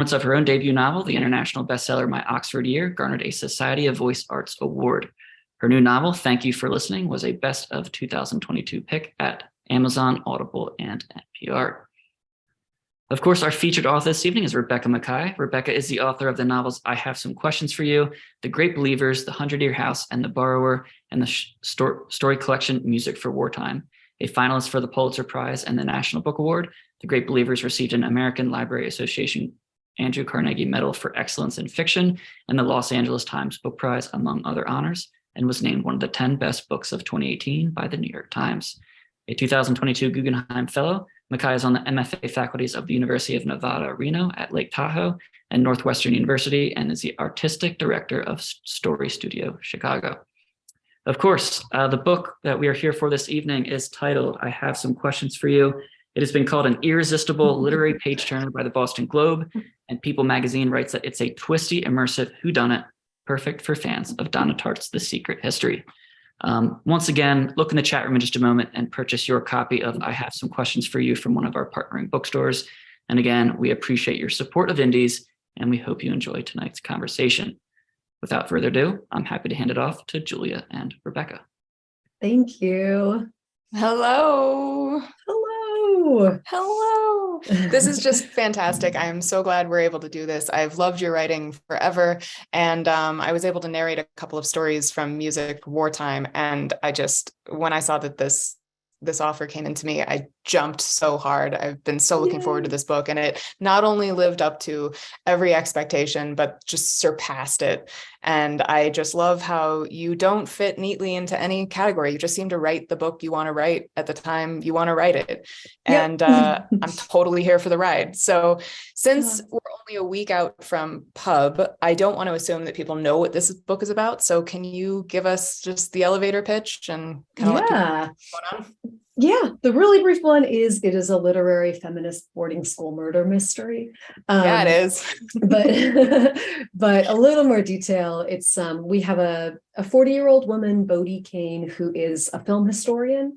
Of her own debut novel, the international bestseller My Oxford Year garnered a Society of Voice Arts Award. Her new novel, Thank You for Listening, was a Best of 2022 pick at Amazon, Audible, and NPR. Of course, our featured author this evening is Rebecca Makkai. Rebecca is the author of the novels I Have Some Questions for You, The Great Believers, The 100-Year House, and The Borrower, and the story collection Music for Wartime. A finalist for the Pulitzer Prize and the National Book Award, The Great Believers received an American Library Association Andrew Carnegie Medal for Excellence in Fiction and the Los Angeles Times Book Prize, among other honors, and was named one of the 10 best books of 2018 by the New York Times. A 2022 Guggenheim Fellow, Makkai is on the MFA faculties of the University of Nevada, Reno at Lake Tahoe and Northwestern University, and is the artistic director of Story Studio Chicago. Of course, the book that we are here for this evening is titled I Have Some Questions for You. It has been called an irresistible literary page-turner by the Boston Globe, and People magazine writes that it's a twisty, immersive whodunit, perfect for fans of Donna Tartt's The Secret History. Once again, look in the chat room in just a moment and purchase your copy of I Have Some Questions for You from one of our partnering bookstores. And again, we appreciate your support of indies, and we hope you enjoy tonight's conversation. Without further ado, I'm happy to hand it off to Julia and Rebecca. Thank you. Hello. Hello. Hello. This is just fantastic. I am so glad we're able to do this. I've loved your writing forever. And I was able to narrate a couple of stories from Music for Wartime. And when I saw that this offer came into me, I jumped so hard. I've been so looking forward to this book. And it not only lived up to every expectation, but just surpassed it. And I just love how you don't fit neatly into any category. You just seem to write the book you want to write at the time you want to write it. And I'm totally here for the ride. So since we're only a week out from pub, I don't want to assume that people know what this book is about. So can you give us just the elevator pitch and kind of let people know what's going on? Yeah, the really brief one is it is a literary feminist boarding school murder mystery. Yeah, it is. but a little more detail. It's we have a 40-year-old woman, Bodie Kane, who is a film historian,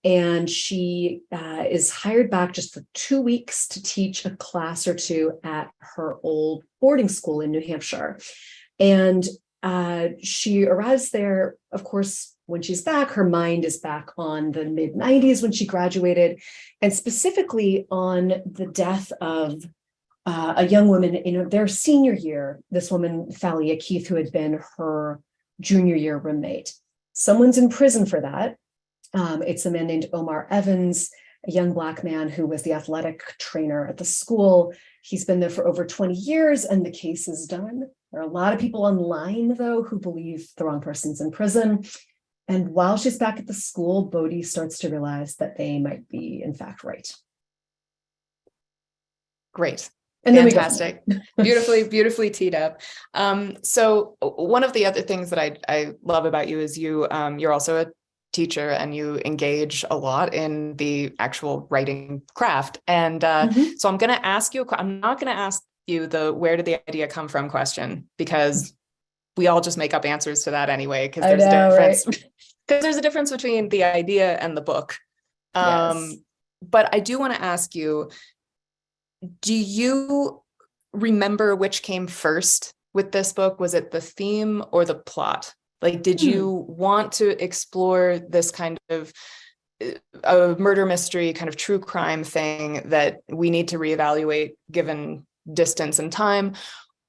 and she is hired back just for 2 weeks to teach a class or two at her old boarding school in New Hampshire. And she arrives there, of course. When she's back, her mind is back on the mid-90s when she graduated, and specifically on the death of a young woman in their senior year, this woman, Thalia Keith, who had been her junior year roommate. Someone's in prison for that. It's a man named Omar Evans, a young Black man who was the athletic trainer at the school. He's been there for over 20 years, and the case is done. There are a lot of people online, though, who believe the wrong person's in prison. And while she's back at the school, Bodie starts to realize that they might be, in fact, right. Great. And fantastic. Beautifully teed up. So one of the other things that I love about you is you're also a teacher and you engage a lot in the actual writing craft. And so I'm going to ask you, I'm not going to ask you the where did the idea come from question, because we all just make up answers to that anyway, because there's a difference. Right? Because there's a difference between the idea and the book. Yes. But I do want to ask you, do you remember which came first with this book? Was it the theme or the plot? Like, did you want to explore this kind of a murder mystery, kind of true crime thing that we need to reevaluate given distance and time?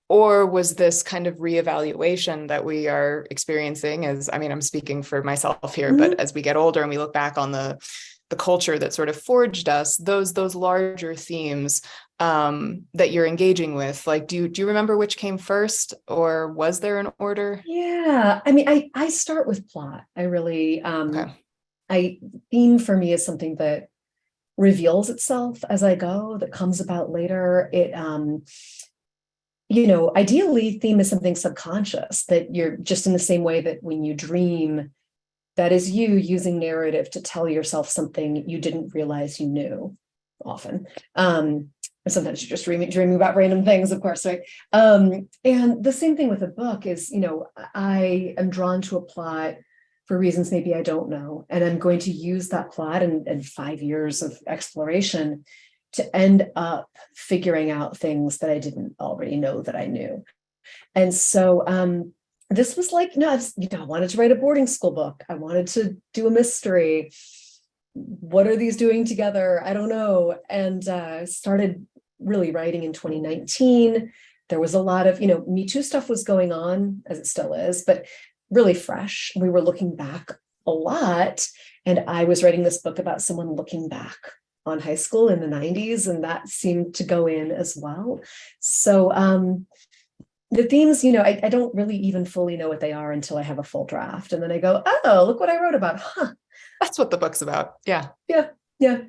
Or was this kind of reevaluation that we are experiencing I'm speaking for myself here, but as we get older and we look back on the culture that sort of forged us, those larger themes that you're engaging with, like, do you remember which came first, or was there an order? Yeah, I start with plot. I really, theme for me is something that reveals itself as I go, that comes about later. It, ideally theme is something subconscious that you're just in the same way that when you dream, that is you using narrative to tell yourself something you didn't realize you knew often. And sometimes you're just dreaming about random things, of course, right? And the same thing with a book is, I am drawn to a plot for reasons maybe I don't know. And I'm going to use that plot and 5 years of exploration to end up figuring out things that I didn't already know that I knew. And so this was like, no, I wanted to write a boarding school book. I wanted to do a mystery. What are these doing together? I don't know. And started really writing in 2019. There was a lot of, Me Too stuff was going on, as it still is, but really fresh. We were looking back a lot. And I was writing this book about someone looking back on high school in the 90s, and that seemed to go in as well. So the themes, I don't really even fully know what they are until I have a full draft. And then I go, oh, look what I wrote about. Huh. That's what the book's about. Yeah. Yeah.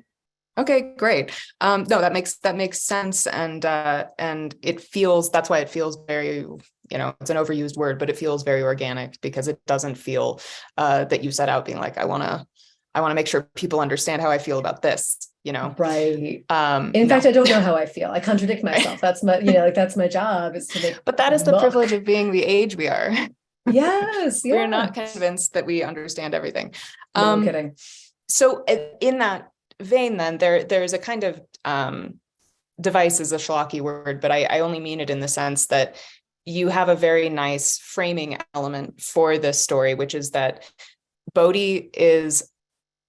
Okay, great. No, that makes sense. And it feels, that's why it feels very, it's an overused word, but it feels very organic, because it doesn't feel that you set out being like, I want to make sure people understand how I feel about this, Right. In fact, I don't know how I feel. I contradict myself. That's my, that's my job, is to make. But that is the privilege of being the age we are. Yes. Yeah. We're not convinced that we understand everything. No kidding. So in that vein, then there's a kind of device is a schlocky word, but I only mean it in the sense that you have a very nice framing element for this story, which is that Bodie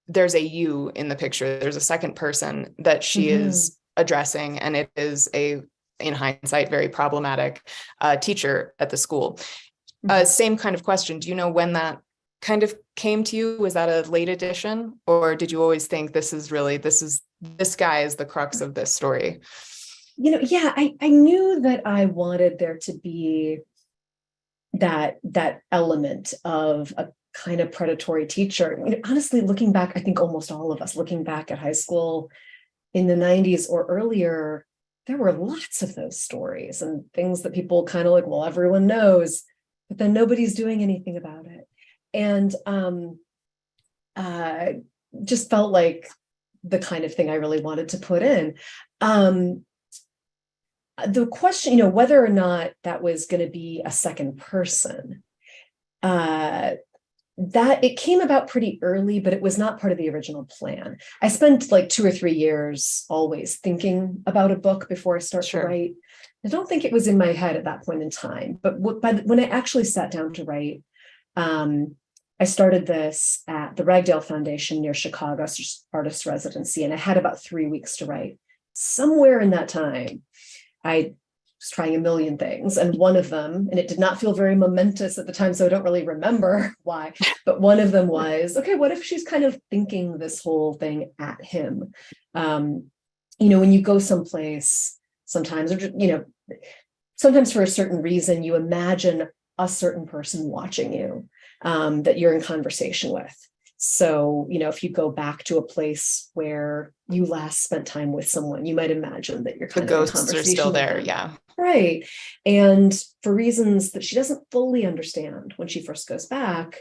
there's a you in the picture. There's a second person that she is addressing, and it is in hindsight, very problematic teacher at the school. Same kind of question. Do you know when that kind of came to you? Was that a late addition, or did you always think this guy is the crux of this story? Yeah, I knew that I wanted there to be that element of a kind of predatory teacher. Honestly, looking back, I think almost all of us looking back at high school in the 90s or earlier, there were lots of those stories and things that people kind of like, well, everyone knows, but then nobody's doing anything about it. And just felt like the kind of thing I really wanted to put in. The question, whether or not that was going to be a second person, that it came about pretty early, but it was not part of the original plan. I spent like 2 or 3 years always thinking about a book before I start to write. I don't think it was in my head at that point in time, but when I actually sat down to write, I started this at the Ragdale Foundation near Chicago, artist residency, and I had about 3 weeks to write. Somewhere in that time, I was trying a million things, and one of them, and it did not feel very momentous at the time, so I don't really remember why, but one of them was, okay, what if she's kind of thinking this whole thing at him? When you go someplace, sometimes, or sometimes for a certain reason, you imagine a certain person watching you, that you're in conversation with. So, if you go back to a place where you last spent time with someone, you might imagine that you're kind of in conversation. The ghosts are still there. Yeah. Right. And for reasons that she doesn't fully understand when she first goes back,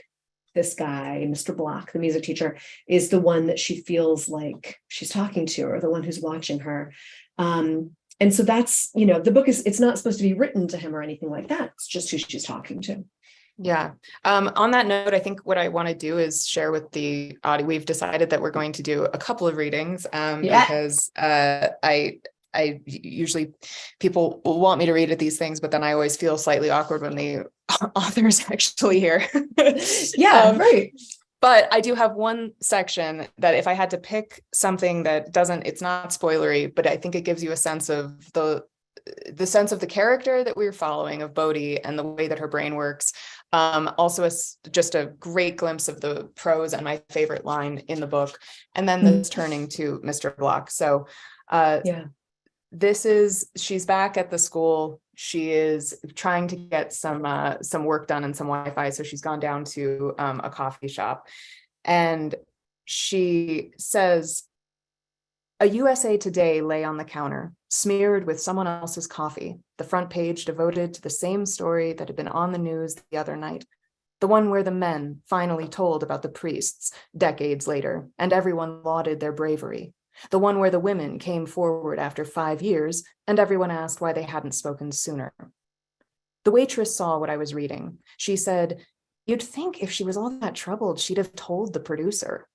this guy, Mr. Block, the music teacher, is the one that she feels like she's talking to, or the one who's watching her. And so that's, the book it's not supposed to be written to him or anything like that. It's just who she's talking to. Yeah. On that note, I think what I want to do is share with the audience. We've decided that we're going to do a couple of readings because I usually people want me to read at these things, but then I always feel slightly awkward when the author's actually here. Yeah, right. But I do have one section that if I had to pick something that it's not spoilery, but I think it gives you a sense of the sense of the character that we're following of Bodie and the way that her brain works. Also just a great glimpse of the prose and my favorite line in the book. And then this turning to Mr. Block. So she's back at the school. She is trying to get some work done and some Wi-Fi. So she's gone down to a coffee shop, and she says, "A USA Today lay on the counter, smeared with someone else's coffee, the front page devoted to the same story that had been on the news the other night, the one where the men finally told about the priests decades later, and everyone lauded their bravery, the one where the women came forward after 5 years, and everyone asked why they hadn't spoken sooner. The waitress saw what I was reading. She said, 'You'd think if she was all that troubled, she'd have told the producer.'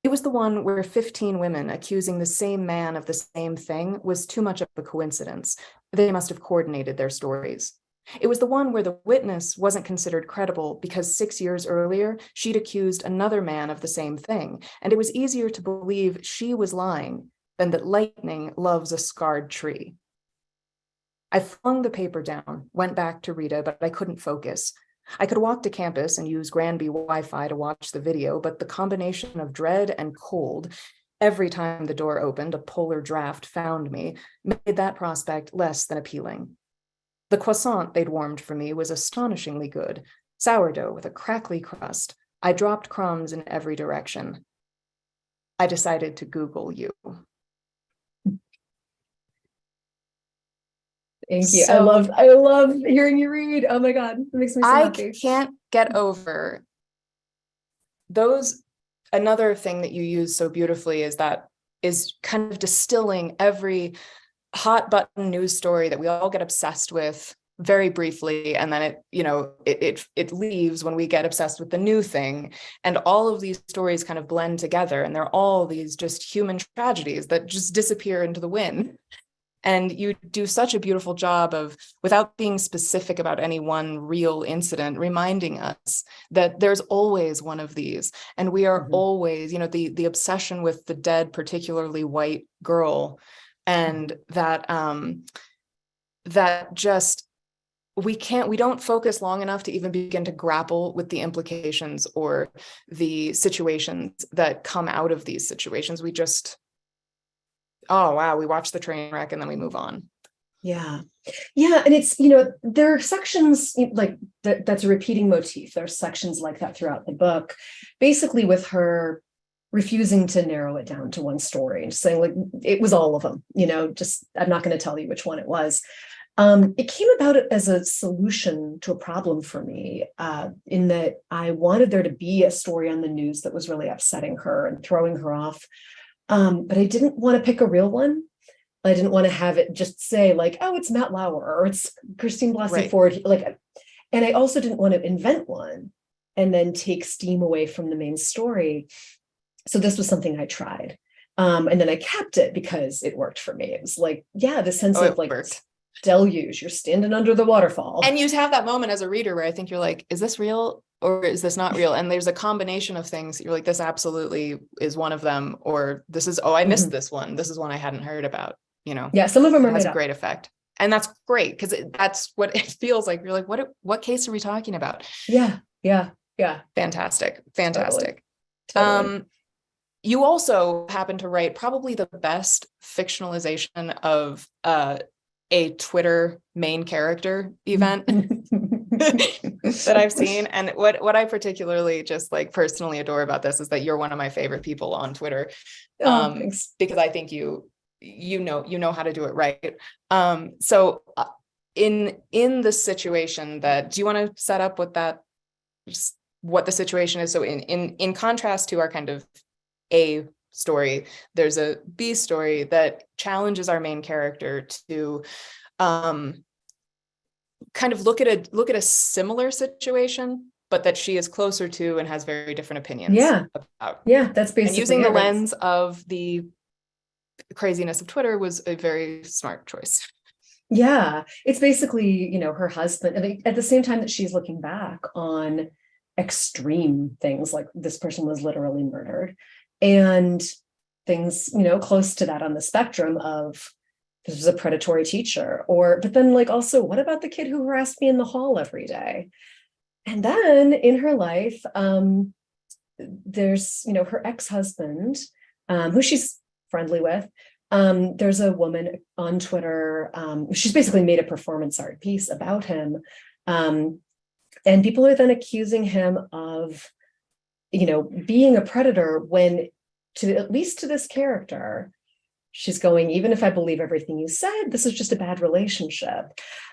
It was the one where 15 women accusing the same man of the same thing was too much of a coincidence. They must have coordinated their stories. It was the one where the witness wasn't considered credible because 6 years earlier, she'd accused another man of the same thing, and it was easier to believe she was lying than that lightning loves a scarred tree. I flung the paper down, went back to Rita, but I couldn't focus. I could walk to campus and use Granby Wi-Fi to watch the video, but the combination of dread and cold, every time the door opened, a polar draft found me, made that prospect less than appealing. The croissant they'd warmed for me was astonishingly good, sourdough with a crackly crust. I dropped crumbs in every direction. I decided to Google you. Thank you. I love hearing you read. Oh my God, it makes me so happy. I can't get over those. Another thing that you use so beautifully is kind of distilling every hot button news story that we all get obsessed with very briefly, and then it leaves when we get obsessed with the new thing, and all of these stories kind of blend together, and they're all these just human tragedies that just disappear into the wind. And you do such a beautiful job of, without being specific about any one real incident, reminding us that there's always one of these. And we are always, the obsession with the dead, particularly white girl, and that just, we don't focus long enough to even begin to grapple with the implications or the situations that come out of these situations. We just, oh, wow, we watch the train wreck and then we move on. Yeah. Yeah. And it's, there are sections like that's a repeating motif. There's sections like that throughout the book, basically with her refusing to narrow it down to one story and saying like, it was all of them, just, I'm not going to tell you which one it was. It came about as a solution to a problem for me, in that I wanted there to be a story on the news that was really upsetting her and throwing her off. But I didn't want to pick a real one. I didn't want to have it just say like, oh, it's Matt Lauer or it's Christine Blasey Ford. And I also didn't want to invent one and then take steam away from the main story. So this was something I tried. And then I kept it because it worked for me. It was like, yeah, the sense of like deluge, you're standing under the waterfall. And you have that moment as a reader where I think you're like, is this real? Or is this not real? And there's a combination of things. You're like, this absolutely is one of them. Or this is, I missed this one. This is one I hadn't heard about, Yeah, some of them are has a great effect. And that's great because that's what it feels like. You're like, what case are we talking about? Yeah. Fantastic. Totally. You also happen to write probably the best fictionalization of a Twitter main character event that I've seen. And what I particularly just like personally adore about this is that you're one of my favorite people on Twitter. Thanks. Because I think you know how to do it right. So in the situation that, do you want to set up what the situation is? So in contrast to our kind of A story, there's a B story that challenges our main character to kind of look at a similar situation, but that she is closer to and has very different opinions about. Yeah, that's basically, and using the lens of the craziness of Twitter was a very smart choice. Yeah, it's basically, her husband, and at the same time that she's looking back on extreme things like this person was literally murdered, and things, close to that on the spectrum of this was a predatory teacher, but then like also, what about the kid who harassed me in the hall every day? And then in her life, there's, her ex-husband, who she's friendly with. There's a woman on Twitter. She's basically made a performance art piece about him. And people are then accusing him of, being a predator when, at least to this character, she's going, even if I believe everything you said, this is just a bad relationship.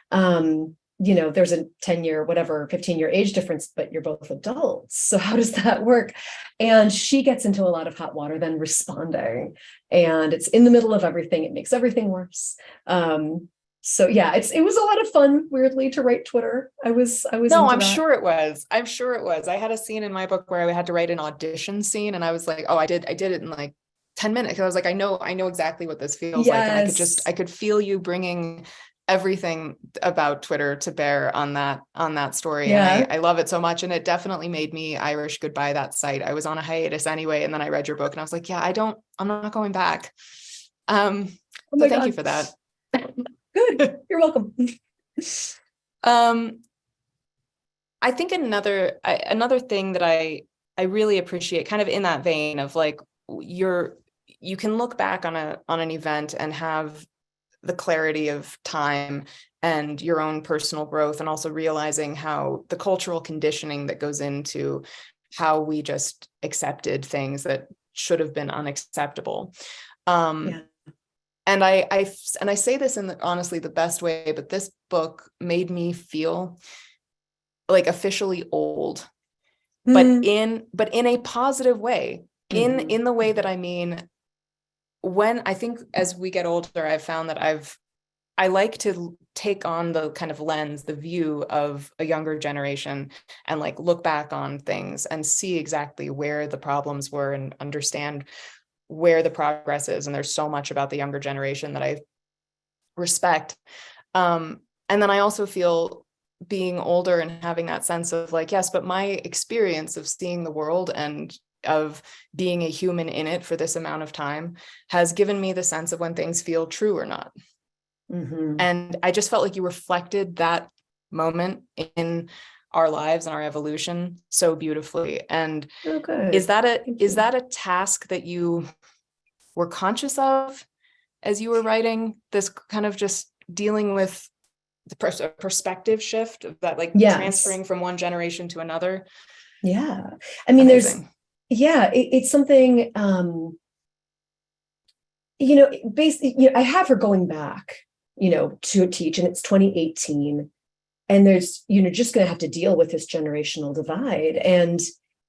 There's a 10-year, 15-year age difference, but you're both adults. So how does that work? And she gets into a lot of hot water then responding. And it's in the middle of everything. It makes everything worse. So yeah, it was a lot of fun, weirdly, to write Twitter. I was No, into I'm that. sure it was. I'm sure it was. I had a scene in my book where I had to write an audition scene, and I was like, oh, I did it in like 10 minutes. I was like, I know exactly what this feels like. And I could feel you bringing everything about Twitter to bear on that story. Yeah. And I love it so much. And it definitely made me Irish goodbye that site. I was on a hiatus anyway. And then I read your book and I was like, yeah, I'm not going back. So thank you for that. Good. You're welcome. I think another thing that I really appreciate, kind of in that vein of like, you can look back on an event and have the clarity of time and your own personal growth, and also realizing how the cultural conditioning that goes into how we just accepted things that should have been unacceptable. Yeah. And I say this in honestly the best way, but this book made me feel like officially old, but in a positive way, in the way that I mean, when I think as we get older, I've found that I like to take on the kind of lens, the view of a younger generation, and like look back on things and see exactly where the problems were and understand where the progress is. And there's so much about the younger generation that I respect. And then I also feel, being older and having that sense of like, yes, but my experience of seeing the world and of being a human in it for this amount of time has given me the sense of when things feel true or not. And I just felt like you reflected that moment in our lives and our evolution so beautifully. And is that a task that you were conscious of as you were writing this, kind of just dealing with the perspective shift of that, like transferring from one generation to another? Yeah. I mean, Amazing. it's something, basically, I have her going back, to teach, and it's 2018, and there's, just going to have to deal with this generational divide. And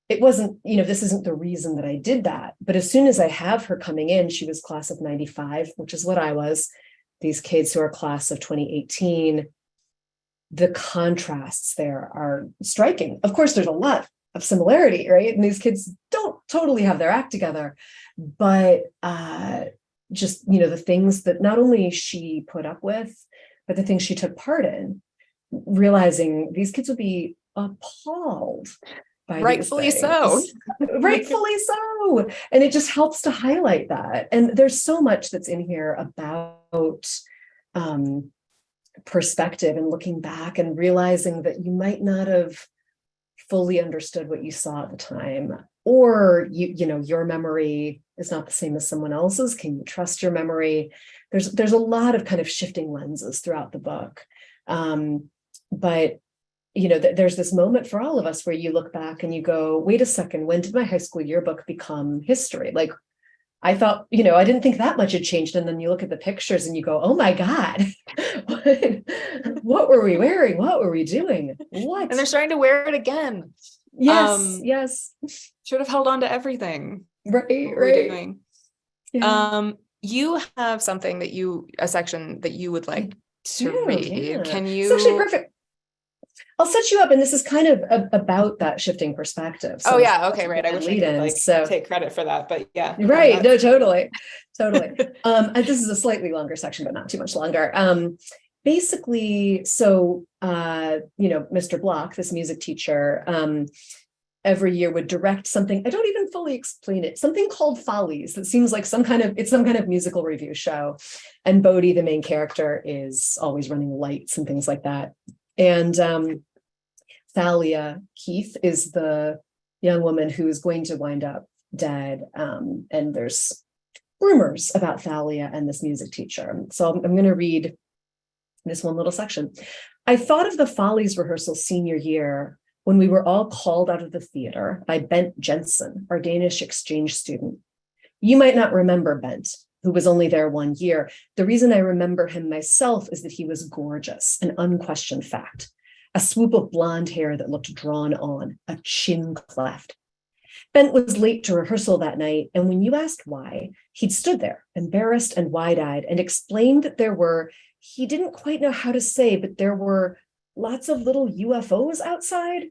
it wasn't, this isn't the reason that I did that. But as soon as I have her coming in, she was class of 95, which is what I was. These kids who are class of 2018, the contrasts there are striking. Of course, there's a lot of similarity, right? And these kids don't totally have their act together, but just, the things that not only she put up with, but the things she took part in, realizing these kids would be appalled by rightfully so. Rightfully so. And it just helps to highlight that. And there's so much that's in here about perspective and looking back and realizing that you might not have fully understood what you saw at the time, or your memory is not the same as someone else's. Can you trust your memory? There's a lot of kind of shifting lenses throughout the book. But there's this moment for all of us where you look back and you go, wait a second, when did my high school yearbook become history? Like, I thought, I didn't think that much had changed. And then you look at the pictures and you go, oh my God, what were we wearing? What were we doing? What? And they're starting to wear it again. Yes, yes. Should have held on to everything. Right. Doing. Yeah. You have something a section that you would like to read. Yeah. Can you? It's actually perfect. I'll set you up, and this is kind of about that shifting perspective. So okay, right. I wish I could take credit for that, but yeah. Right. No, totally. This is a slightly longer section, but not too much longer. Basically, so Mr. Block, this music teacher, every year would direct something. I don't even fully explain it. Something called Follies. That seems like some kind of musical review show, and Bodie, the main character, is always running lights and things like that. And Thalia Keith is the young woman who is going to wind up dead. And there's rumors about Thalia and this music teacher. So I'm going to read this one little section. I thought of the Follies rehearsal senior year when we were all called out of the theater by Bent Jensen, our Danish exchange student. You might not remember Bent, who was only there 1 year. The reason I remember him myself is that he was gorgeous, an unquestioned fact. A swoop of blonde hair that looked drawn on, a chin cleft. Bent was late to rehearsal that night, and when you asked why, he'd stood there, embarrassed and wide-eyed, and explained that there were he didn't quite know how to say, but there were lots of little UFOs outside.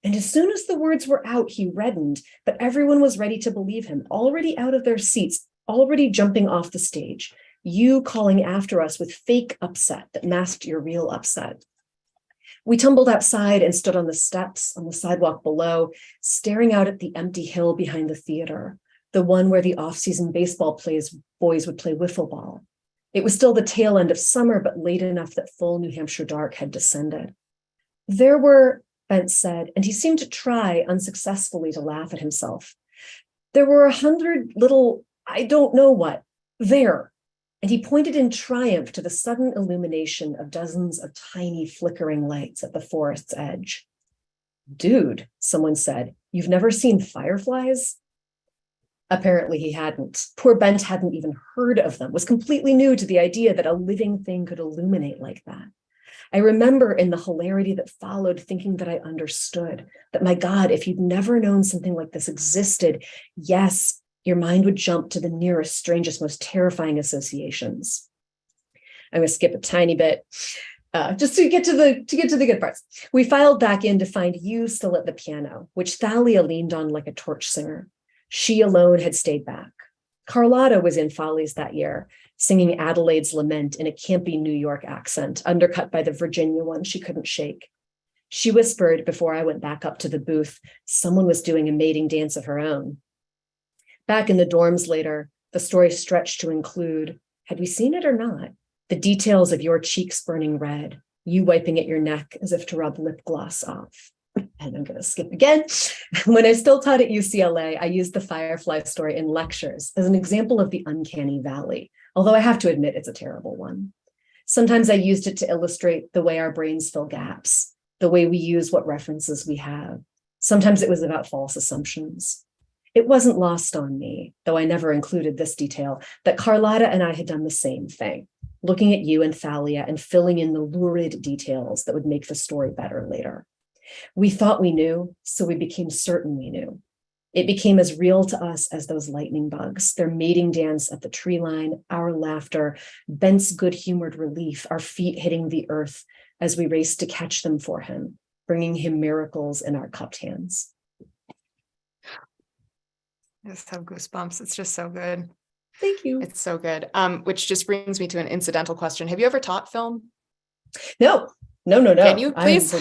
And as soon as the words were out, he reddened, but everyone was ready to believe him, already out of their seats, already jumping off the stage. You calling after us with fake upset that masked your real upset. We tumbled outside and stood on the steps on the sidewalk below, staring out at the empty hill behind the theater, the one where the off-season baseball boys would play wiffle ball. It was still the tail end of summer, but late enough that full New Hampshire dark had descended. There were, Bent said, and he seemed to try unsuccessfully to laugh at himself. There were 100 little, I don't know what, there. And he pointed in triumph to the sudden illumination of dozens of tiny flickering lights at the forest's edge. Dude, someone said, you've never seen fireflies? Apparently he hadn't. Poor Bent hadn't even heard of them, was completely new to the idea that a living thing could illuminate like that. I remember in the hilarity that followed thinking that I understood, that my God, if you'd never known something like this existed, yes, your mind would jump to the nearest, strangest, most terrifying associations. I'm going to skip a tiny bit just to get to the good parts. We filed back in to find you still at the piano, which Thalia leaned on like a torch singer. She alone had stayed back. Carlotta was in Follies that year, singing Adelaide's Lament in a campy New York accent, undercut by the Virginia one she couldn't shake. She whispered before I went back up to the booth, someone was doing a mating dance of her own. Back in the dorms later, the story stretched to include, had we seen it or not, the details of your cheeks burning red, you wiping at your neck as if to rub lip gloss off. And I'm going to skip again. When I still taught at UCLA, I used the firefly story in lectures as an example of the uncanny valley, although I have to admit it's a terrible one. Sometimes I used it to illustrate the way our brains fill gaps, the way we use what references we have. Sometimes it was about false assumptions. It wasn't lost on me, though I never included this detail, that Carlotta and I had done the same thing, looking at you and Thalia and filling in the lurid details that would make the story better later. We thought we knew, so we became certain we knew. It became as real to us as those lightning bugs, their mating dance at the tree line, our laughter, Bent's good-humored relief, our feet hitting the earth as we raced to catch them for him, bringing him miracles in our cupped hands. I just have goosebumps. It's just so good. Thank you. It's so good. Which just brings me to an incidental question. Have you ever taught film? No. Can you please?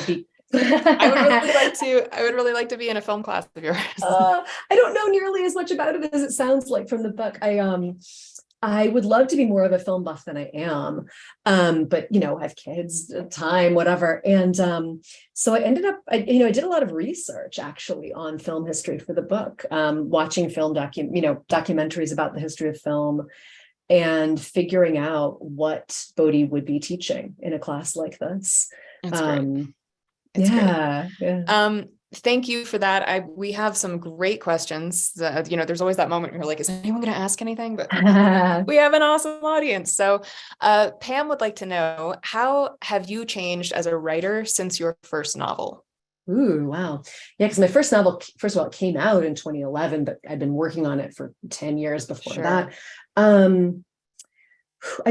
I would really like to be in a film class of yours. I don't know nearly as much about it as it sounds like from the book. I would love to be more of a film buff than I am. But I have kids, time, whatever. And so I ended up, I did a lot of research actually on film history for the book, watching film documentaries about the history of film and figuring out what Bodie would be teaching in a class like this. That's great. Yeah. Thank you for that. We have some great questions. There's always that moment where you're like, is anyone going to ask anything? But we have an awesome audience. So Pam would like to know, how have you changed as a writer since your first novel? Ooh, wow. Yeah, because my first novel, first of all, it came out in 2011, but I've been working on it for 10 years before that. I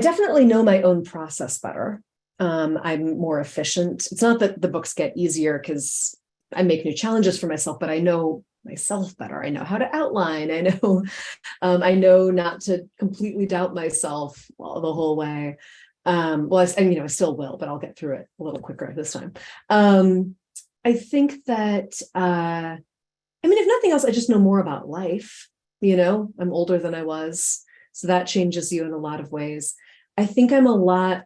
definitely know my own process better. I'm more efficient. It's not that the books get easier because I make new challenges for myself, but I know myself better. I know how to outline. I know not to completely doubt myself the whole way. I still will, but I'll get through it a little quicker this time. I think that, if nothing else, I just know more about life. I'm older than I was, so that changes you in a lot of ways. I think I'm a lot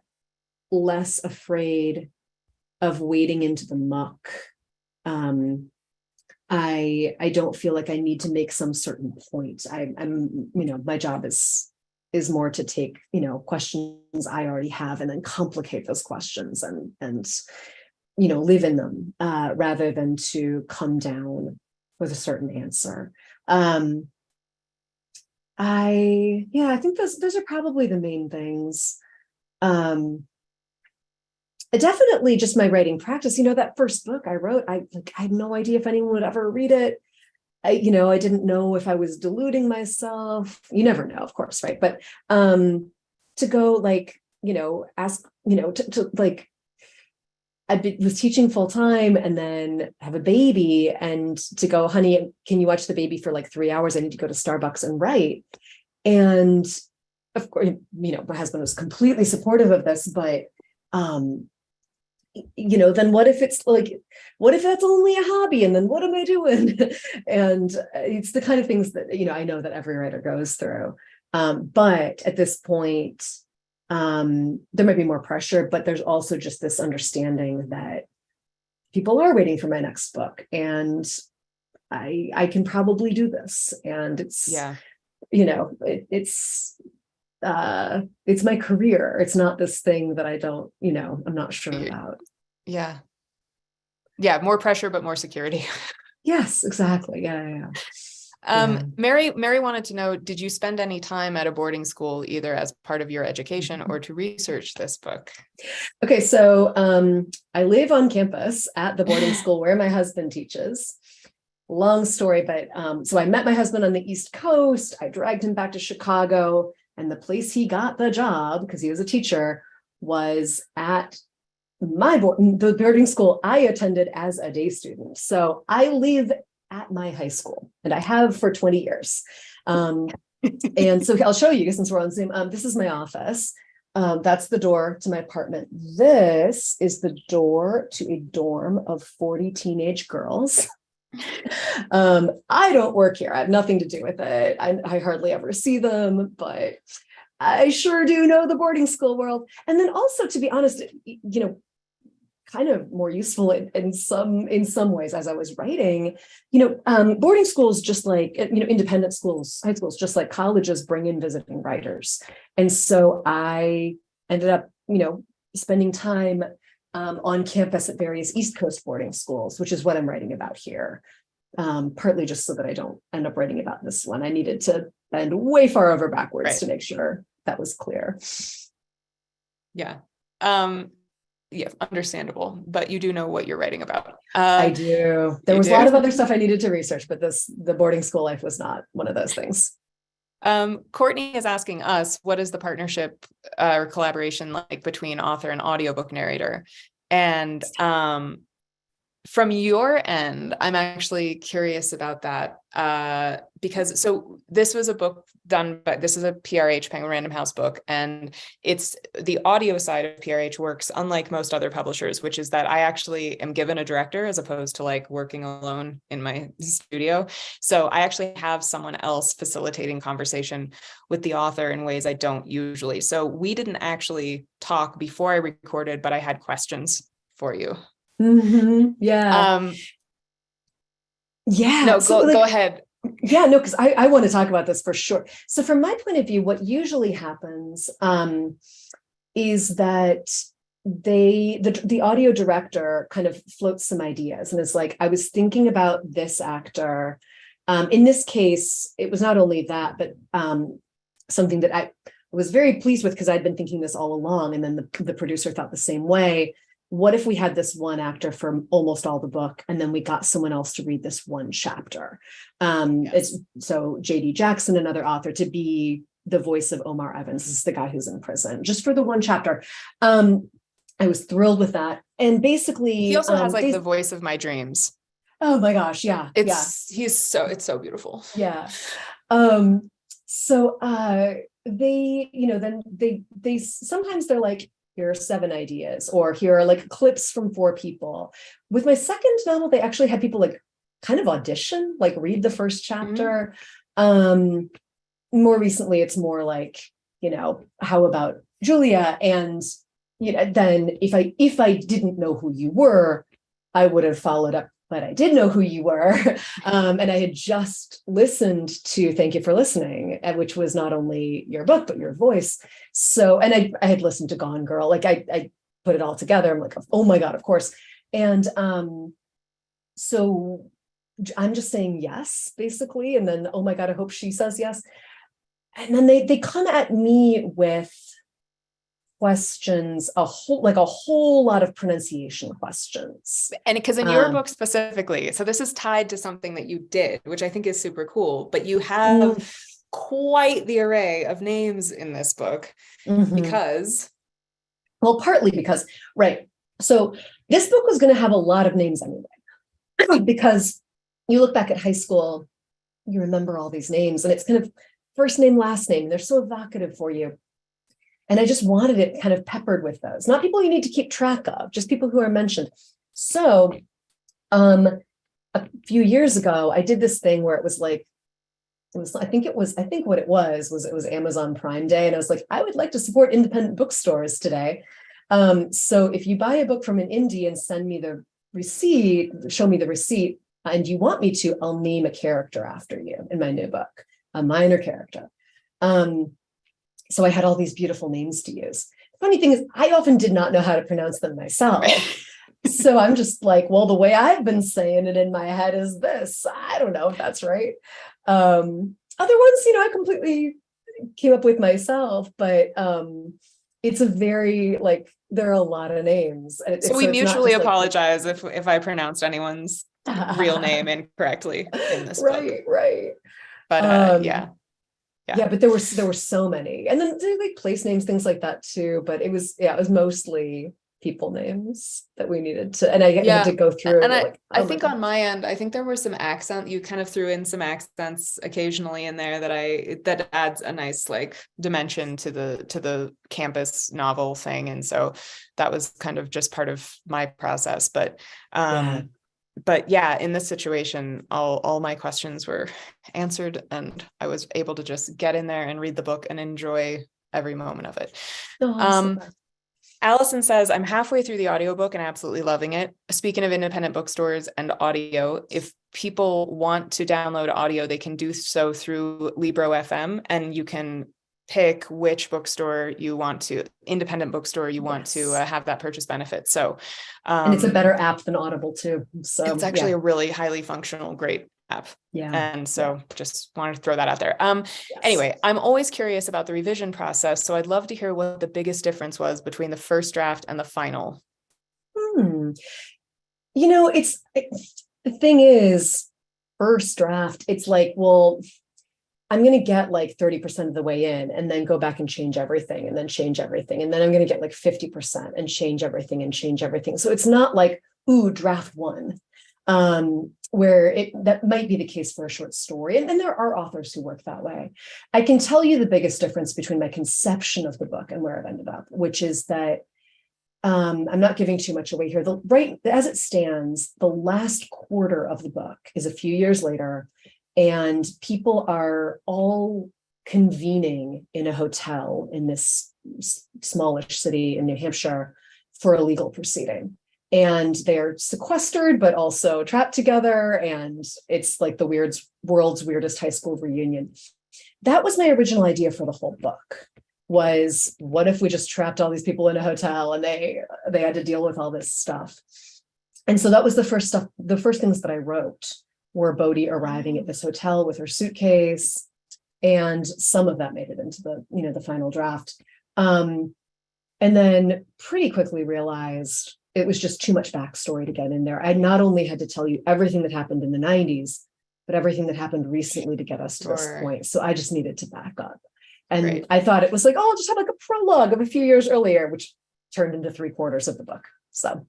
less afraid of wading into the muck. I don't feel like I need to make some certain point. I'm my job is more to take, questions I already have and then complicate those questions and live in them, rather than to come down with a certain answer. I think those are probably the main things. Definitely just my writing practice. That first book I wrote, I had no idea if anyone would ever read it. I didn't know if I was deluding myself. You never know, of course, right? But to go ask, to like, was teaching full time and then have a baby and to go, honey, can you watch the baby for like 3 hours? I need to go to Starbucks and write. And of course, my husband was completely supportive of this, but, then what if it's like, what if that's only a hobby? And then what am I doing? And it's the kind of things that, I know that every writer goes through. But at this point, there might be more pressure, but there's also just this understanding that people are waiting for my next book and I can probably do this. And it's, it's my career. It's not this thing that I don't, I'm not sure about. Yeah. Yeah. More pressure, but more security. Yes, exactly. Yeah. Mary wanted to know, did you spend any time at a boarding school, either as part of your education or to research this book? Okay. So, I live on campus at the boarding school where my husband teaches. Long story, but, so I met my husband on the East Coast. I dragged him back to Chicago, and the place he got the job, because he was a teacher, was at the boarding school I attended as a day student. So I live at my high school, and I have for 20 years. And so I'll show you, since we're on Zoom. This is my office. That's the door to my apartment. This is the door to a dorm of 40 teenage girls. I don't work here. I have nothing to do with it. I hardly ever see them, but I sure do know the boarding school world. And then also, to be honest, kind of more useful in some ways as I was writing, boarding schools, just like, independent schools, high schools, just like colleges, bring in visiting writers. And so I ended up, spending time on campus at various East Coast boarding schools, which is what I'm writing about here. Partly just so that I don't end up writing about this one. I needed to bend way far over backwards to make sure that was clear. Yeah. Yeah, understandable, but you do know what you're writing about. I do. There was a lot of other stuff I needed to research, but the boarding school life was not one of those things. Courtney is asking us, what is the partnership or collaboration like between author and audiobook narrator? And from your end, I'm actually curious about that because this was a book done by, this is a PRH, Penguin Random House book, and it's the audio side of PRH works unlike most other publishers, which is that I actually am given a director as opposed to like working alone in my studio. So I actually have someone else facilitating conversation with the author in ways I don't usually. So we didn't actually talk before I recorded, but I had questions for you. Mm-hmm. Yeah. Yeah. No, go ahead. Yeah, no, because I want to talk about this for sure. So from my point of view, what usually happens is that the audio director kind of floats some ideas and is like, I was thinking about this actor. In this case, it was not only that, but something that I was very pleased with because I'd been thinking this all along. And then the producer thought the same way. What if we had this one actor for almost all the book, and then we got someone else to read this one chapter? Yes. So J.D. Jackson, another author, to be the voice of Omar Evans. This is the guy who's in prison, just for the one chapter. I was thrilled with that. And basically, he also has like the voice of my dreams. Oh my gosh, yeah, it's so beautiful. Yeah. So then they sometimes they're like, here are 7 ideas, or here are like clips from 4 people. With my second novel, they actually had people like kind of audition, like read the first chapter. Mm-hmm. More recently, it's more like, how about Julia? And then if I didn't know who you were, I would have followed up, but I did know who you were. And I had just listened to Thank You for Listening, which was not only your book, but your voice. So, and I had listened to Gone Girl, like I put it all together. I'm like, oh my God, of course. And so I'm just saying yes, basically. And then, oh my God, I hope she says yes. And then they come at me with questions, a whole lot of pronunciation questions. And because in your book specifically, so this is tied to something that you did, which I think is super cool, but you have quite the array of names in this book, mm-hmm. because Well, partly because, right. So this book was going to have a lot of names anyway, because you look back at high school, you remember all these names, and it's kind of first name, last name. They're so evocative for you. And I just wanted it kind of peppered with those, not people you need to keep track of, just people who are mentioned. So a few years ago, I did this thing where it was like, I think what it was Amazon Prime Day. And I was like, I would like to support independent bookstores today. So if you buy a book from an indie and send me the receipt, show me the receipt, and you want me to, I'll name a character after you in my new book, a minor character. So I had all these beautiful names to use. The funny thing is, I often did not know how to pronounce them myself. So I'm just like, well, the way I've been saying it in my head is this. I don't know if that's right. Other ones, I completely came up with myself, but it's a very, like, there are a lot of names. So we mutually apologize if I pronounced anyone's real name incorrectly in this book. Right. But yeah, but there were so many, and then like place names, things like that too. But it was mostly people names that we needed to, and I had to go through. And I think on my end, I think there were some accent. You kind of threw in some accents occasionally in there that adds a nice like dimension to the campus novel thing, and so that was kind of just part of my process. But But yeah, in this situation, all my questions were answered, and I was able to just get in there and read the book and enjoy every moment of it. Allison says, I'm halfway through the audiobook and absolutely loving it. Speaking of independent bookstores and audio, if people want to download audio, they can do so through Libro FM, and you can pick which bookstore you want to, independent bookstore you want to have that purchase benefit. So, and it's a better app than Audible too. So it's actually a really highly functional, great app. Yeah. And so just wanted to throw that out there. Anyway, I'm always curious about the revision process. So I'd love to hear what the biggest difference was between the first draft and the final. It's the thing is, first draft, it's like, well, I'm going to get like 30% of the way in and then go back and change everything and then change everything. And then I'm going to get like 50% and change everything. So it's not like, draft one, where that might be the case for a short story. And there are authors who work that way. I can tell you the biggest difference between my conception of the book and where I've ended up, which is that I'm not giving too much away here. Right as it stands, the last quarter of the book is a few years later, and people are all convening in a hotel in this smallish city in New Hampshire for a legal proceeding. And they're sequestered, but also trapped together. And it's like the world's weirdest high school reunion. That was my original idea for the whole book, was what if we just trapped all these people in a hotel and they had to deal with all this stuff. And so that was the first things that I wrote were Bodie arriving at this hotel with her suitcase. And some of that made it into the final draft. And then pretty quickly realized it was just too much backstory to get in there. I not only had to tell you everything that happened in the 90s, but everything that happened recently to get us to this point. So I just needed to back up. And I thought it was like, I'll just have like a prologue of a few years earlier, which turned into 3/4 of the book. So,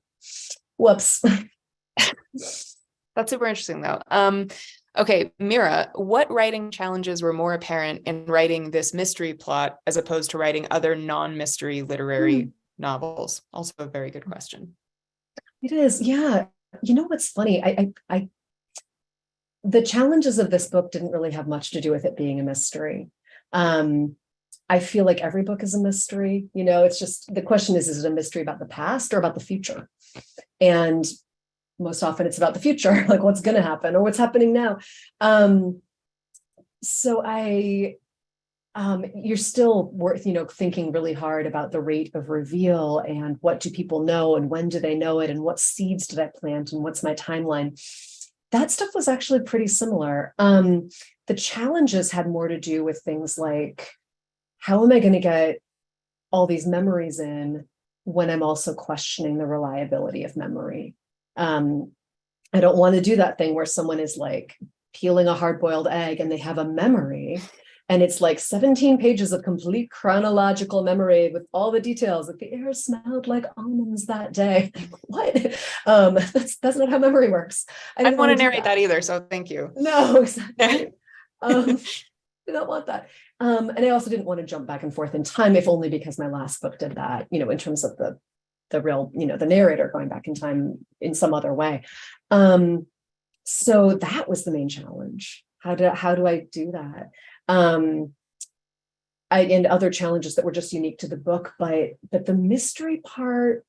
whoops. That's super interesting though. Okay, Mira, what writing challenges were more apparent in writing this mystery plot as opposed to writing other non-mystery literary novels? Also a very good question. It is. Yeah. You know what's funny? I the challenges of this book didn't really have much to do with it being a mystery. I feel like every book is a mystery. It's just, the question is it a mystery about the past or about the future? And most often it's about the future, like what's going to happen or what's happening now. So you're still worth, thinking really hard about the rate of reveal and what do people know and when do they know it and what seeds did I plant and what's my timeline. That stuff was actually pretty similar. The challenges had more to do with things like, how am I going to get all these memories in when I'm also questioning the reliability of memory? I don't want to do that thing where someone is like peeling a hard-boiled egg and they have a memory, And it's like 17 pages of complete chronological memory with all the details. Like the air smelled like almonds that day. What? That's not how memory works. I didn't want to narrate that either, so thank you. No, exactly. I don't want that. And I also didn't want to jump back and forth in time, if only because my last book did that, in terms of the real, the narrator going back in time in some other way. So that was the main challenge. How do I do that? And other challenges that were just unique to the book, but the mystery part,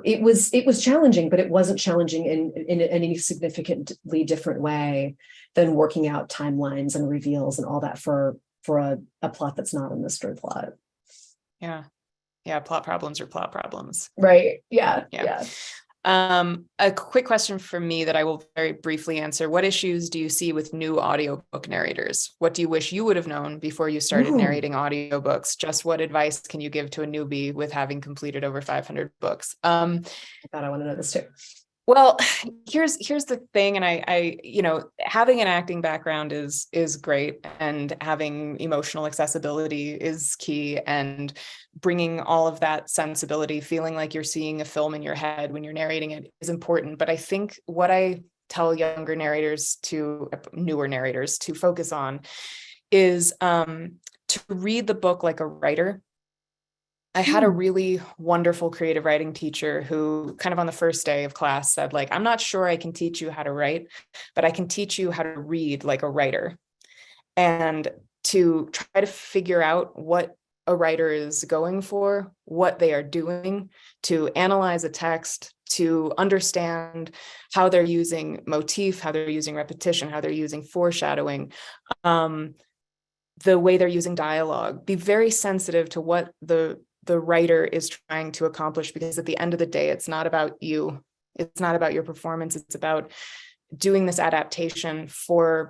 it was challenging, but it wasn't challenging in any significantly different way than working out timelines and reveals and all that for a plot that's not a mystery plot. Yeah, plot problems are plot problems. Right. Yeah. A quick question for me that I will very briefly answer. What issues do you see with new audiobook narrators? What do you wish you would have known before you started narrating audiobooks? Just what advice can you give to a newbie with having completed over 500 books? I thought I want to know this too. Well, here's the thing. And I having an acting background is great, and having emotional accessibility is key, and bringing all of that sensibility, feeling like you're seeing a film in your head when you're narrating it, is important. But I think what I tell newer narrators to focus on is to read the book like a writer. I had a really wonderful creative writing teacher who kind of on the first day of class said, like, I'm not sure I can teach you how to write, but I can teach you how to read like a writer, and to try to figure out what a writer is going for, what they are doing, to analyze a text, to understand how they're using motif, how they're using repetition, how they're using foreshadowing, the way they're using dialogue. Be very sensitive to what the writer is trying to accomplish, because at the end of the day, it's not about you. It's not about your performance. It's about doing this adaptation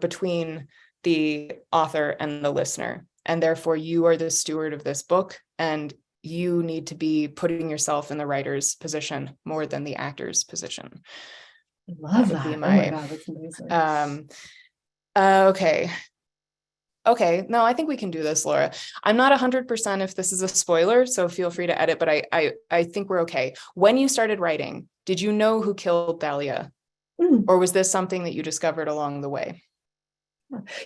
between the author and the listener. And therefore, you are the steward of this book, and you need to be putting yourself in the writer's position more than the actor's position. I love that. Oh my God, that's amazing. Okay. No, I think we can do this, Laura. I'm not 100% if this is a spoiler, so feel free to edit, but I think we're okay. When you started writing, did you know who killed Thalia? Or was this something that you discovered along the way?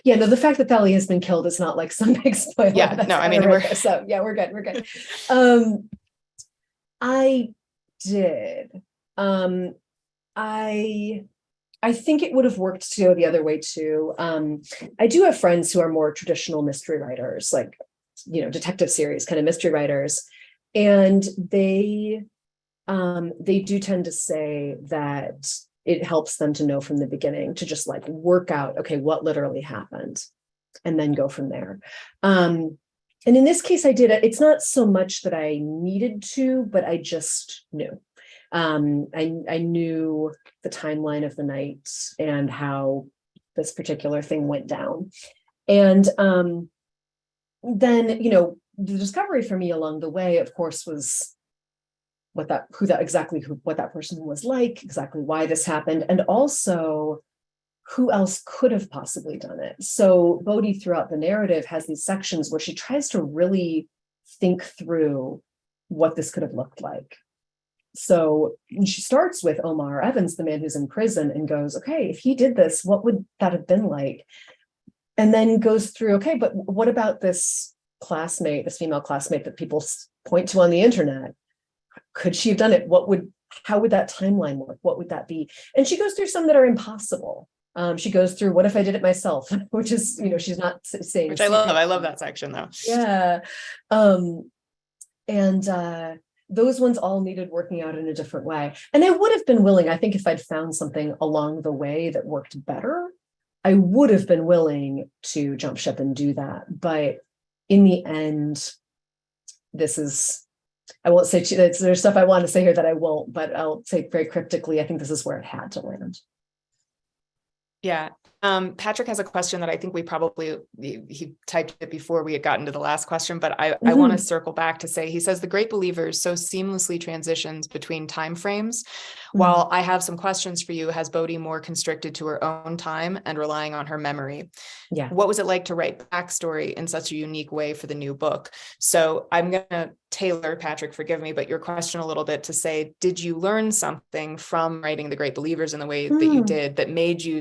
Yeah, no, the fact that Thalia has been killed is not like some big spoiler. Yeah, no, I mean, we're good. I did. I think it would have worked to go the other way too. I do have friends who are more traditional mystery writers, like, detective series kind of mystery writers. And they do tend to say that it helps them to know from the beginning, to just like work out, okay, what literally happened, and then go from there. And in this case, I did it. It's not so much that I needed to, but I just knew. I knew the timeline of the night and how this particular thing went down. And then, the discovery for me along the way, of course, was what that person was like, exactly why this happened, and also who else could have possibly done it. So Bodie, throughout the narrative, has these sections where she tries to really think through what this could have looked like. So she starts with Omar Evans, the man who's in prison, and goes, okay, if he did this, what would that have been like? And then goes through, okay, but what about this female classmate that people point to on the internet? Could she have done it? How would that timeline work? What would that be? And she goes through some that are impossible. She goes through, what if I did it myself? Which is, she's not saying. Which I love. I love that section though. Yeah. Those ones all needed working out in a different way. And I would have been willing, I think if I'd found something along the way that worked better, I would have been willing to jump ship and do that. But in the end, I won't say, there's stuff I want to say here that I won't, but I'll say very cryptically, I think this is where it had to land. Yeah. Patrick has a question that I think he typed it before we had gotten to the last question, but I want to circle back to say, he says, the Great Believers so seamlessly transitions between time frames. While I have some questions for you, has Bodie more constricted to her own time and relying on her memory? Yeah. What was it like to write backstory in such a unique way for the new book? So I'm going to tailor, Patrick, forgive me, but your question a little bit to say, did you learn something from writing the Great Believers in the way that you did that made you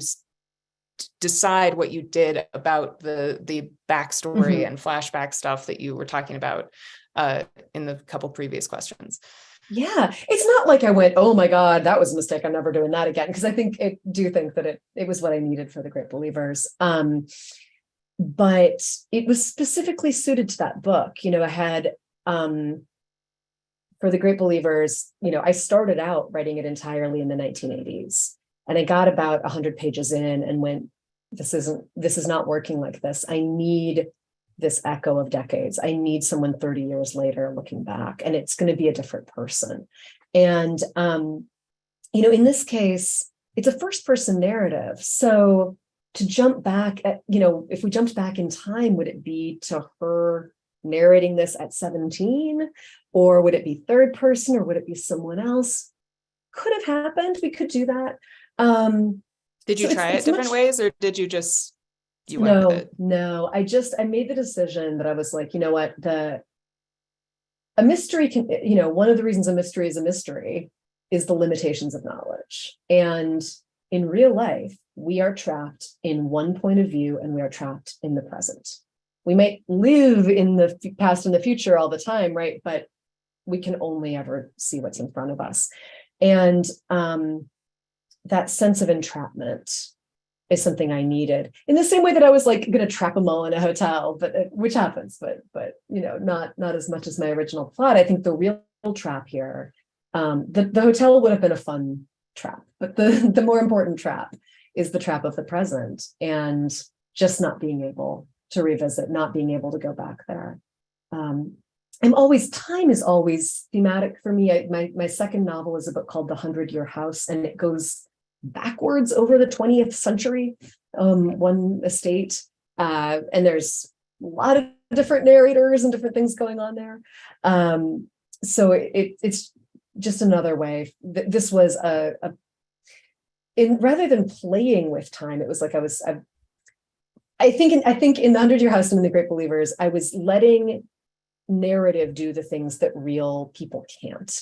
decide what you did about the backstory and flashback stuff that you were talking about in the couple previous questions? Yeah, it's not like I went, oh my God, that was a mistake, I'm never doing that again. Because I do think that it was what I needed for the Great Believers. But it was specifically suited to that book. I had for the Great Believers, I started out writing it entirely in the 1980s. And I got about 100 pages in and went, this is not working like this. I need this echo of decades. I need someone 30 years later looking back, and it's going to be a different person. And, in this case, it's a first person narrative. So to jump back if we jumped back in time, would it be to her narrating this at 17, or would it be third person, or would it be someone else? Could have happened. We could do that. Did you try it different ways, or did you just went with it? No, I made the decision that I was like, you know what, a mystery can, one of the reasons a mystery is the limitations of knowledge. And in real life, we are trapped in one point of view, and we are trapped in the present. We might live in the past and the future all the time, right? But we can only ever see what's in front of us. And that sense of entrapment is something I needed, in the same way that I was like going to trap them all in a hotel, which happens, but not as much as my original plot. I think the real trap here, the hotel would have been a fun trap, but the more important trap is the trap of the present, and just not being able to revisit, not being able to go back there. Time is always thematic for me. My second novel is a book called The 100-Year House, and it goes backwards over the 20th century, one estate. And there's a lot of different narrators and different things going on there. So it's just another way. This was rather than playing with time, it was like I think in The 100-Year House and in The Great Believers, I was letting narrative do the things that real people can't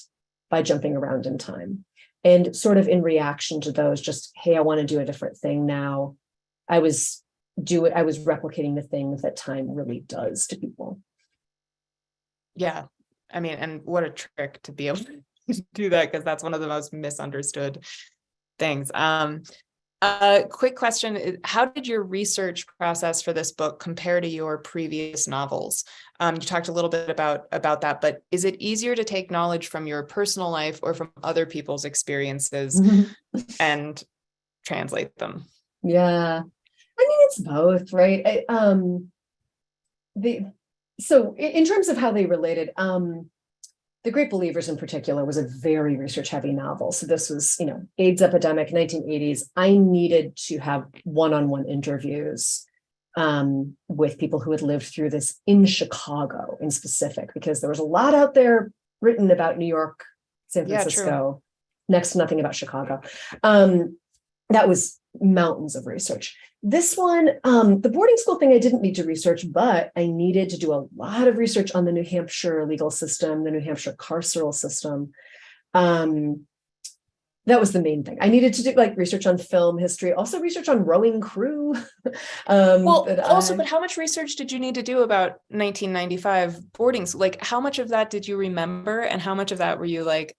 by jumping around in time. And sort of in reaction to those, just, hey, I want to do a different thing now. I was replicating the things that time really does to people. Yeah. I mean, and what a trick to be able to do that, because that's one of the most misunderstood things. Quick question. How did your research process for this book compare to your previous novels? You talked a little bit about that, but is it easier to take knowledge from your personal life or from other people's experiences and translate them? Yeah. I mean, it's both, right? So in terms of how they related, The Great Believers in particular was a very research-heavy novel. So this was, AIDS epidemic, 1980s. I needed to have one-on-one interviews with people who had lived through this in Chicago in specific, because there was a lot out there written about New York, San Francisco, next to nothing about Chicago. That was mountains of research. This one, the boarding school thing, I didn't need to research, but I needed to do a lot of research on the New Hampshire legal system, the New Hampshire carceral system. That was the main thing. I needed to do research on film history, also research on rowing crew. But how much research did you need to do about 1995 boarding school? Like, how much of that did you remember, and how much of that were you like,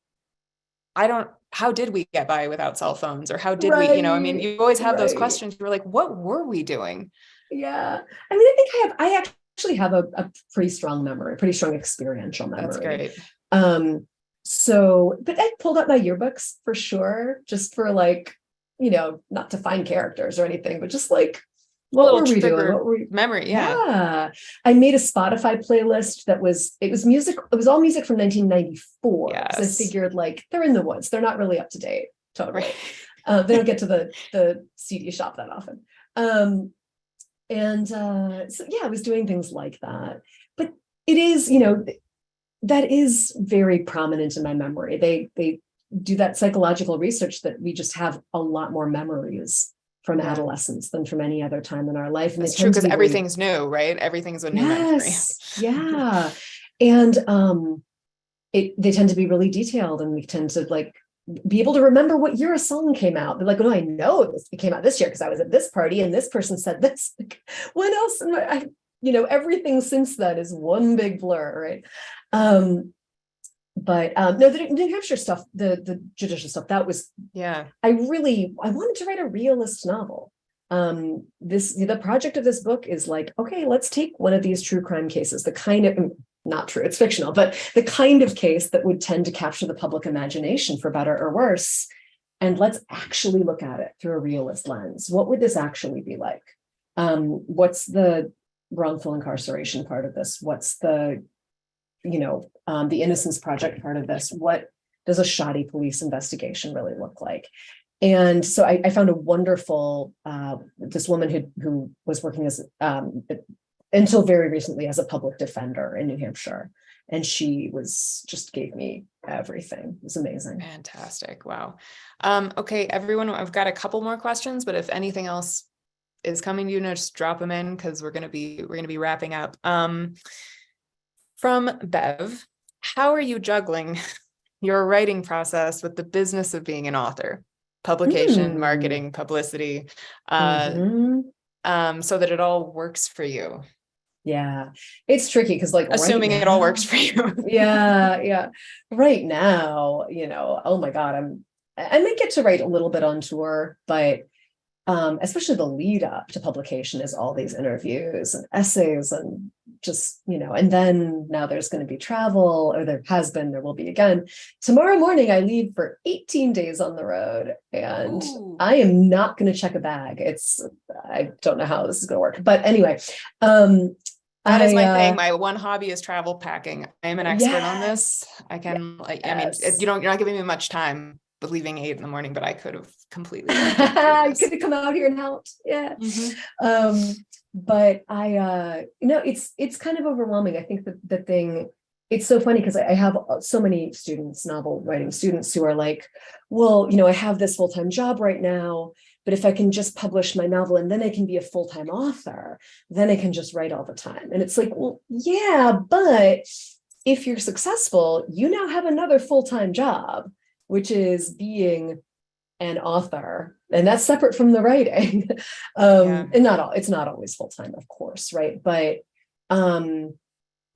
how did we get by without cell phones, or how did we, I mean, you always have those questions. You were like, what were we doing? Yeah. I mean, I think I actually have a pretty strong memory, pretty strong experiential memory. That's great. But I pulled out my yearbooks for sure, just for not to find characters or anything, but just what were we doing? Memory, yeah. I made a Spotify playlist it was music. It was all music from 1994. Yes. So I figured they're in the woods. They're not really up to date. Totally. They don't get to the CD shop that often. So yeah, I was doing things like that. But it is, that is very prominent in my memory. They do that psychological research that we just have a lot more memories from adolescence than from any other time in our life. And it's true, because everything's new, right? Everything's a new memory. Yeah. And they tend to be really detailed, and we tend to like be able to remember what year a song came out. They're like, oh, I know it came out this year because I was at this party and this person said this. Like, what else? Everything since then is one big blur, right? But no, the New Hampshire stuff, the judicial stuff, that was, I wanted to write a realist novel. The project of this book is like, okay, let's take one of these true crime cases, the kind of, not true, it's fictional, but the kind of case that would tend to capture the public imagination for better or worse. And let's actually look at it through a realist lens. What would this actually be like? What's the wrongful incarceration part of this? What's the Innocence Project part of this? What does a shoddy police investigation really look like? And so I found a wonderful, this woman who was working as, until very recently, as a public defender in New Hampshire. And she just gave me everything. It was amazing. Fantastic. Wow. Okay, everyone, I've got a couple more questions, but if anything else is coming to you, just drop them in, because we're going to be wrapping up. From Bev, how are you juggling your writing process with the business of being an author? Publication, marketing, publicity, so that it all works for you? Yeah, it's tricky because assuming it all works for you. Yeah. Right now, oh my God, I might get to write a little bit on tour, but especially the lead up to publication is all these interviews and essays and just, and then now there's going to be travel, or there will be again. Tomorrow morning, I leave for 18 days on the road, and I am not going to check a bag. I don't know how this is going to work, but anyway, that is my thing. My one hobby is travel packing. I am an expert on this. I can, you're not giving me much time with leaving 8 a.m, but I could have completely. I could have come out here and helped. Yeah. But it's kind of overwhelming. I think the thing, it's so funny because I have so many novel writing students who are like, well, I have this full-time job right now, but if I can just publish my novel and then I can be a full-time author, then I can just write all the time. And it's like, well, yeah, but if you're successful, you now have another full-time job, which is being an author, and that's separate from the writing. And it's not always full-time, of course, right? But the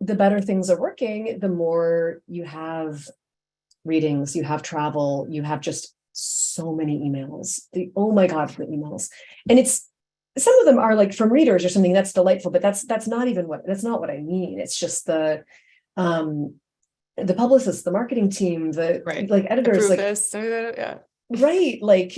better things are working, the more you have readings, you have travel, you have just so many emails. Oh my God, the emails. And some of them are like from readers or something, that's delightful, but that's not what I mean. It's just the publicists, the marketing team, the editors, right.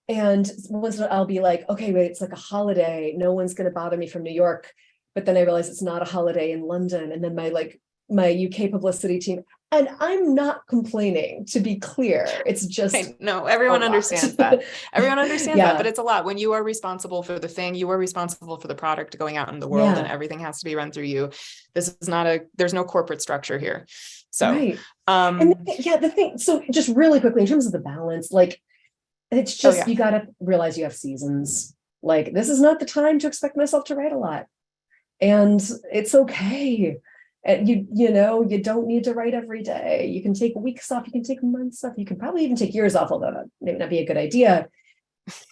And once I'll be like, okay, wait, it's like a holiday. No one's going to bother me from New York. But then I realize it's not a holiday in London. And then my UK publicity team, and I'm not complaining, to be clear. It's just, no, everyone understands that. Everyone understands that, but it's a lot. When you are responsible for the thing, you are responsible for the product going out in the world, and everything has to be run through you. This is there's no corporate structure here. So, right. The thing, so just really quickly, in terms of the balance, it's just, you got to realize you have seasons. This is not the time to expect myself to write a lot. And it's okay. And you don't need to write every day. You can take weeks off, you can take months off, you can probably even take years off, although that may not be a good idea,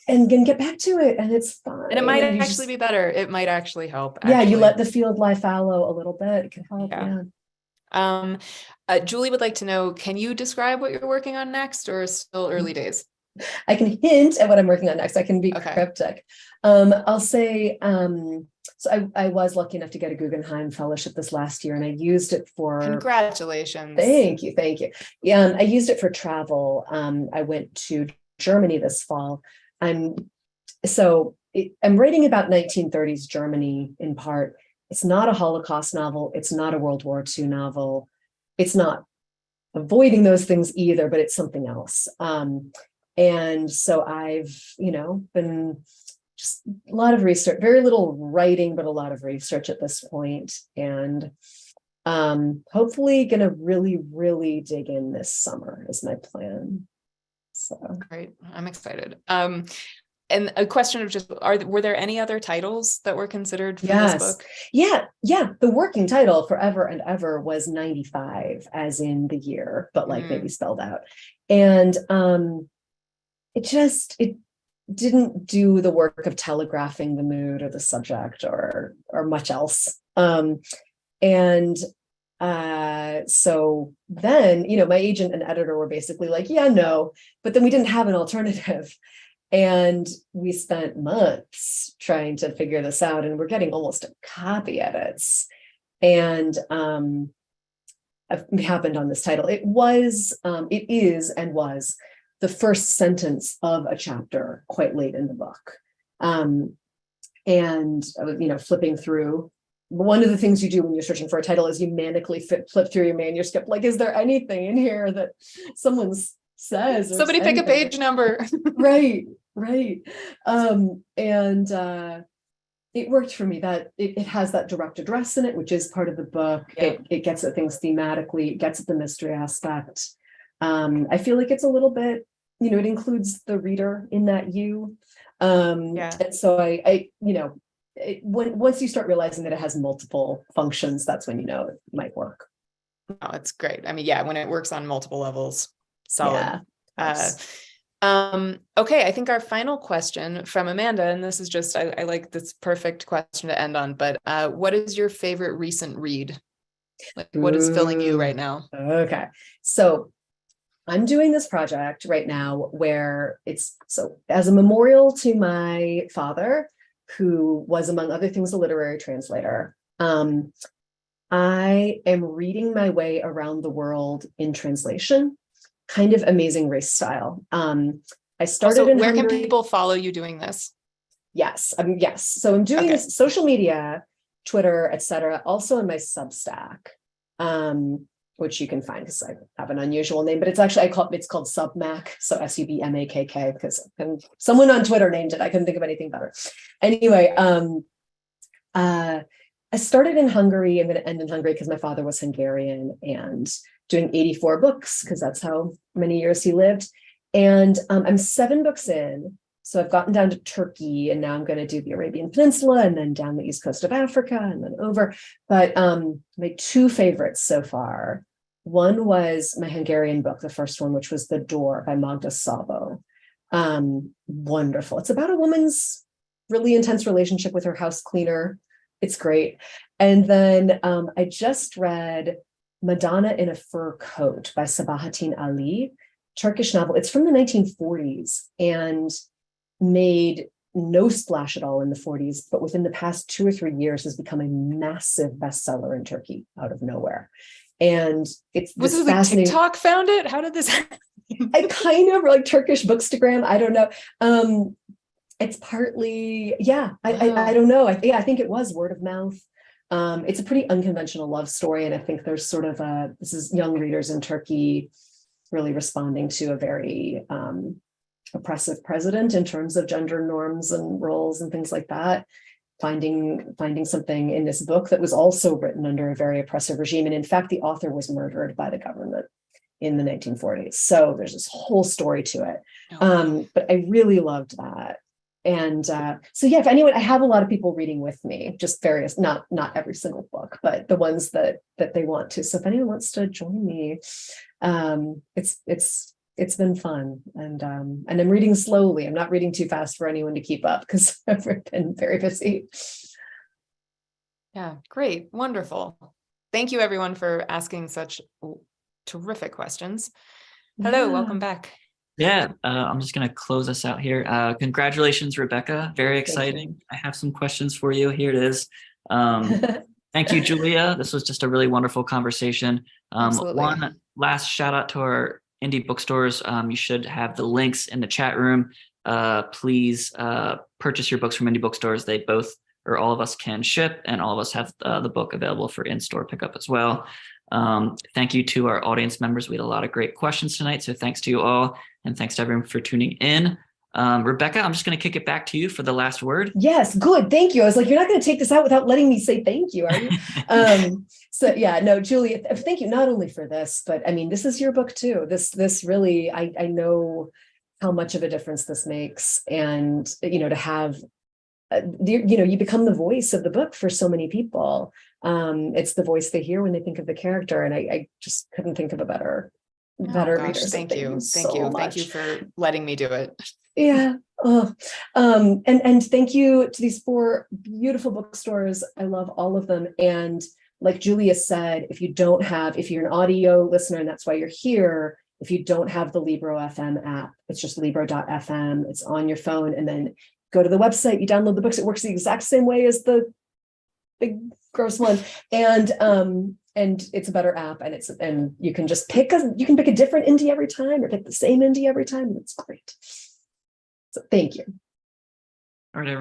and then get back to it, and it's fine. And it might actually be better. It might actually help. Yeah, you let the field lie fallow a little bit. It can help. Julie would like to know, can you describe what you're working on next, or still early days? I can hint at what I'm working on next. I can be cryptic. I'll say, so I was lucky enough to get a Guggenheim Fellowship this last year, and I used it for... Congratulations. Thank you. Yeah, I used it for travel. I went to Germany this fall. I'm writing about 1930s Germany in part. It's not a Holocaust novel. It's not a World War II novel. It's not avoiding those things either, but it's something else. And so I've, been just a lot of research, very little writing, but a lot of research at this point. And hopefully going to really, really dig in this summer is my plan. So great. I'm excited. And a question of just, were there any other titles that were considered for this book? Yeah. The working title, Forever and Ever, was 95, as in the year, but like maybe spelled out. And it didn't do the work of telegraphing the mood or the subject or much else. So then, my agent and editor were basically like, yeah, no, but then we didn't have an alternative. And we spent months trying to figure this out, and we're getting almost a copy edits. And it happened on this title. It is and was the first sentence of a chapter quite late in the book. And I was, flipping through. One of the things you do when you're searching for a title is you manically flip through your manuscript. Like, is there anything in here that someone says? Somebody pick a page number. Right. It worked for me that it has that direct address in it, which is part of the book. Yeah. It gets at things thematically, it gets at the mystery aspect. I feel like it's a little bit, it includes the reader in that you. And so once you start realizing that it has multiple functions, that's when it might work. Oh, it's great. I mean, when it works on multiple levels, solid. Yeah, okay, I think our final question from Amanda, and this is just, I like this perfect question to end on, but what is your favorite recent read? Like, what is filling you right now? Okay, so I'm doing this project right now where as a memorial to my father, who was, among other things, a literary translator. I am reading my way around the world in translation, kind of Amazing Race style. I started in where Hungary. Can people follow you doing this? Yes. So I'm doing this social media, Twitter, etc. Also in my Substack, which you can find because I have an unusual name, but it's actually, it's called Submack. So SUBMAKK, because someone on Twitter named it. I couldn't think of anything better. Anyway, I started in Hungary. I'm going to end in Hungary because my father was Hungarian, and doing 84 books because that's how many years he lived. And I'm 7 books in. So I've gotten down to Turkey, and now I'm going to do the Arabian Peninsula and then down the east coast of Africa and then over. But my 2 favorites so far, one was my Hungarian book, the first one, which was The Door by Magda Szabo. Wonderful. It's about a woman's really intense relationship with her house cleaner. It's great. And then I just read Madonna in a Fur Coat by Sabahattin Ali, Turkish novel. It's from the 1940s and made no splash at all in the 40s, but within the past 2 or 3 years has become a massive bestseller in Turkey out of nowhere. And was it like TikTok found it? How did this happen? I kind of like Turkish Bookstagram. I don't know. It's partly, I don't know. I think it was word of mouth. It's a pretty unconventional love story. And I think there's sort of this is young readers in Turkey really responding to a very oppressive president in terms of gender norms and roles and things like that. Finding something in this book that was also written under a very oppressive regime. And in fact, the author was murdered by the government in the 1940s. So there's this whole story to it. But I really loved that. And if anyone, I have a lot of people reading with me, just various, not every single book, but the ones that they want to. So if anyone wants to join me, it's been fun. And I'm reading slowly. I'm not reading too fast for anyone to keep up because I've been very busy. Yeah, great. Wonderful. Thank you everyone for asking such terrific questions. Hello, welcome back. Yeah, I'm just going to close us out here. Congratulations, Rebecca. Very exciting. I have some questions for you. Here it is. Thank you, Julia. This was just a really wonderful conversation. One last shout out to our indie bookstores. You should have the links in the chat room. Please purchase your books from indie bookstores. They both, or all of us, can ship, and all of us have the book available for in-store pickup as well. Thank you to our audience members. We had a lot of great questions tonight. So thanks to you all. And thanks to everyone for tuning in. Rebecca, I'm just going to kick it back to you for the last word. Yes, good. Thank you. I was like, you're not going to take this out without letting me say thank you, are you? So yeah, no, Julie, thank you not only for this, but I mean, this is your book too. This really, I know how much of a difference this makes. And, to have, you become the voice of the book for so many people. It's the voice they hear when they think of the character. And I just couldn't think of a better reader. So thank you. Thank you for letting me do it. Yeah. Oh. And thank you to these 4 beautiful bookstores. I love all of them. And like Julia said, if you're an audio listener, and that's why you're here, if you don't have the Libro FM app, it's just libro.fm. It's on your phone, and then go to the website, you download the books. It works the exact same way as the big gross one. And it's a better app, and you can just pick a different indie every time, or pick the same indie every time. And it's great. So thank you. All right, everyone.